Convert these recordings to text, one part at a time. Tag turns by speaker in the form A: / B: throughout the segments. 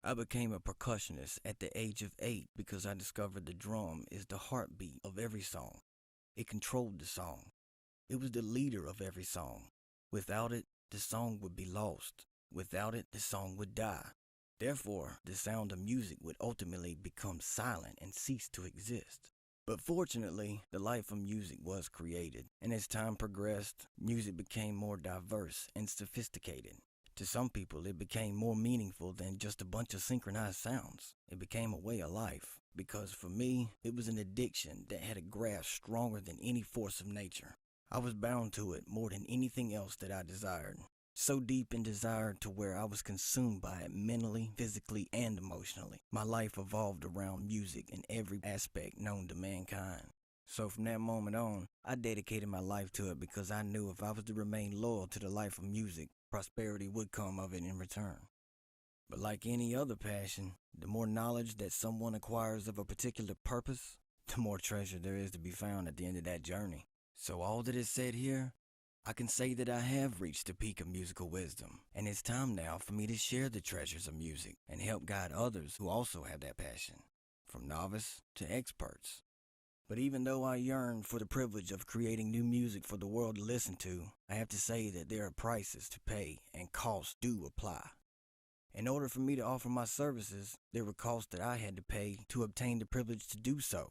A: I became a percussionist at the age of 8 because I discovered the drum is the heartbeat of every song. It controlled the song. It was the leader of every song. Without it, the song would be lost. Without it, the song would die. Therefore, the sound of music would ultimately become silent and cease to exist. But fortunately, the life of music was created, and as time progressed, music became more diverse and sophisticated. To some people, it became more meaningful than just a bunch of synchronized sounds. It became a way of life, because for me, it was an addiction that had a grasp stronger than any force of nature. I was bound to it more than anything else that I desired. So deep in desire to where I was consumed by it mentally, physically, and emotionally. My life evolved around music in every aspect known to mankind. So from that moment on, I dedicated my life to it because I knew if I was to remain loyal to the life of music, prosperity would come of it in return. But like any other passion, the more knowledge that someone acquires of a particular purpose, the more treasure there is to be found at the end of that journey. So all that is said here, I can say that I have reached the peak of musical wisdom, and it's time now for me to share the treasures of music and help guide others who also have that passion, from novice to experts. But even though I yearn for the privilege of creating new music for the world to listen to, I have to say that there are prices to pay and costs do apply. In order for me to offer my services, there were costs that I had to pay to obtain the privilege to do so.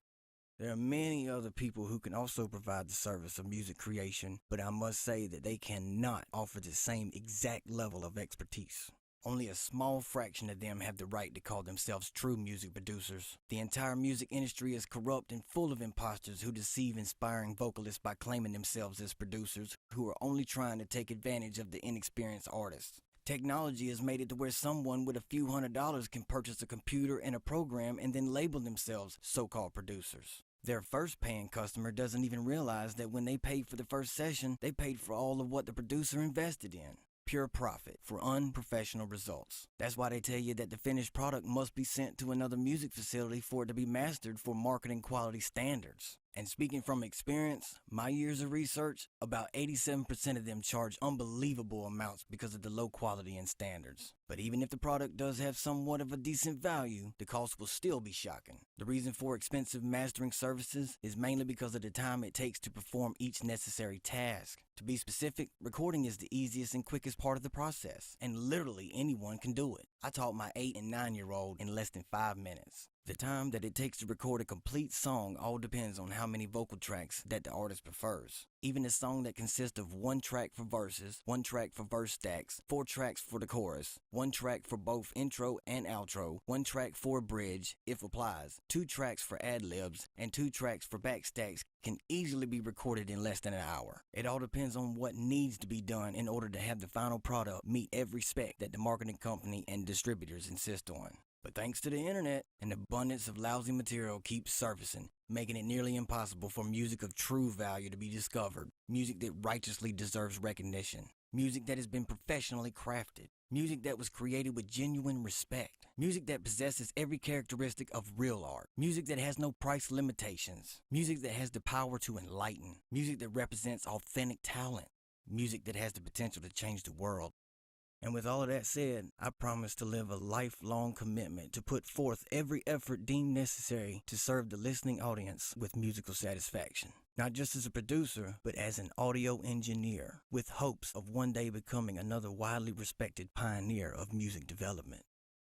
A: There are many other people who can also provide the service of music creation, but I must say that they cannot offer the same exact level of expertise. Only a small fraction of them have the right to call themselves true music producers. The entire music industry is corrupt and full of imposters who deceive inspiring vocalists by claiming themselves as producers who are only trying to take advantage of the inexperienced artists. Technology has made it to where someone with a few $100s can purchase a computer and a program and then label themselves so-called producers. Their first paying customer doesn't even realize that when they paid for the first session, they paid for all of what the producer invested in. Pure profit for unprofessional results. That's why they tell you that the finished product must be sent to another music facility for it to be mastered for marketing quality standards. And speaking from experience, my years of research, about 87% of them charge unbelievable amounts because of the low quality and standards. But even if the product does have somewhat of a decent value, the cost will still be shocking. The reason for expensive mastering services is mainly because of the time it takes to perform each necessary task. To be specific, recording is the easiest and quickest part of the process, and literally anyone can do it. I taught my 8 and 9-year-old in less than 5 minutes. The time that it takes to record a complete song all depends on how many vocal tracks that the artist prefers. Even a song that consists of 1 track for verses, 1 track for verse stacks, 4 tracks for the chorus, 1 track for both intro and outro, 1 track for a bridge, if applies, 2 tracks for ad-libs, and 2 tracks for backstacks can easily be recorded in less than an hour. It all depends on what needs to be done in order to have the final product meet every spec that the marketing company and distributors insist on. But thanks to the internet, an abundance of lousy material keeps surfacing, making it nearly impossible for music of true value to be discovered, music that righteously deserves recognition, music that has been professionally crafted, music that was created with genuine respect, music that possesses every characteristic of real art, music that has no price limitations, music that has the power to enlighten, music that represents authentic talent, music that has the potential to change the world. And with all of that said, I promise to live a lifelong commitment to put forth every effort deemed necessary to serve the listening audience with musical satisfaction. Not just as a producer, but as an audio engineer, with hopes of one day becoming another widely respected pioneer of music development.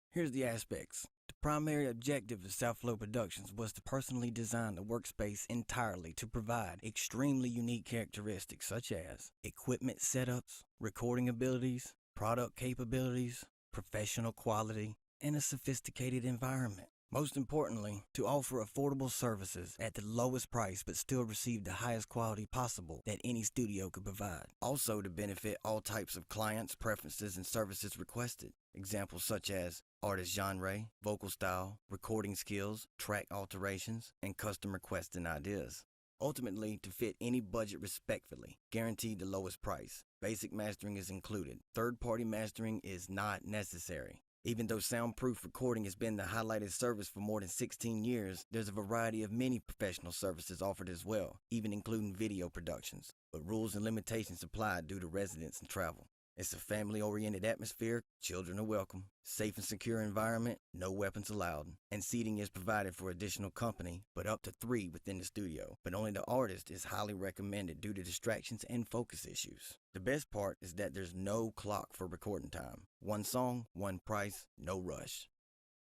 A: Here's the aspects. The primary objective of South Flow Productions was to personally design the workspace entirely to provide extremely unique characteristics such as equipment setups, recording abilities, product capabilities, professional quality, and a sophisticated environment. Most importantly, to offer affordable services at the lowest price but still receive the highest quality possible that any studio could provide. Also to benefit all types of clients, preferences, and services requested. Examples such as artist genre, vocal style, recording skills, track alterations, and custom requests and ideas. Ultimately, to fit any budget respectfully, guaranteed the lowest price. Basic mastering is included. Third-party mastering is not necessary. Even though soundproof recording has been the highlighted service for more than 16 years, there's a variety of many professional services offered as well, even including video productions. But rules and limitations apply due to residence and travel. It's a family-oriented atmosphere, children are welcome, safe and secure environment, no weapons allowed, and seating is provided for additional company, but up to 3 within the studio. But only the artist is highly recommended due to distractions and focus issues. The best part is that there's no clock for recording time. 1 song, 1 price, no rush.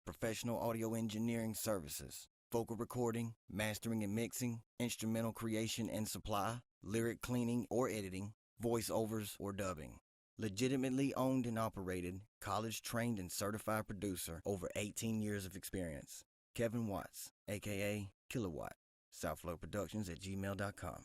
A: Professional audio engineering services, vocal recording, mastering and mixing, instrumental creation and supply, lyric cleaning or editing, voiceovers or dubbing. Legitimately owned and operated, college-trained and certified producer, over 18 years of experience. Kevin Watts, a.k.a. kiLowaTT, southflowproductions@gmail.com.